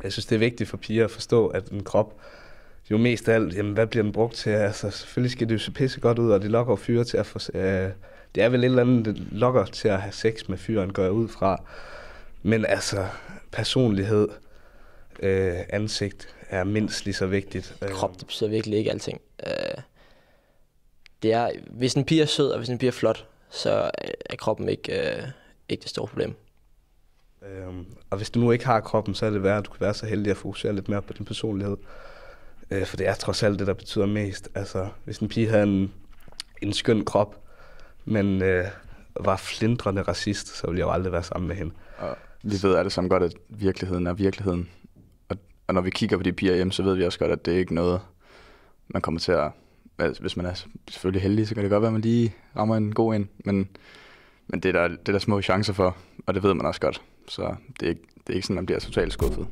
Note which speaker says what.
Speaker 1: Jeg synes, det er vigtigt for piger at forstå, at en krop, jo mest af alt, jamen, hvad bliver den brugt til? Altså, selvfølgelig skal det jo se pisse godt ud, og det lokker fyre til at få... det er vel et eller andet, det lokker til at have sex med fyren, går jeg ud fra. Men altså, personlighed, ansigt er mindst lige så vigtigt.
Speaker 2: Krop, det betyder virkelig ikke alting. Det er, hvis en pige er sød, og hvis en pige er flot, så er kroppen ikke det store problem.
Speaker 1: Og hvis du nu ikke har kroppen, så er det værd, at du kan være så heldig at fokusere lidt mere på din personlighed. For det er trods alt det, der betyder mest. Altså, hvis en pige havde en skøn krop, men var flindrende racist, så ville jeg jo aldrig være sammen med hende.
Speaker 3: Og vi ved alle sammen godt, at virkeligheden er virkeligheden. Og når vi kigger på de piger hjemme, så ved vi også godt, at det er ikke noget, man kommer til at... Hvis man er selvfølgelig heldig, så kan det godt være, at man lige rammer en god ind. Men det er der små chancer for, og det ved man også godt. Så det er ikke sådan, man bliver totalt skuffet.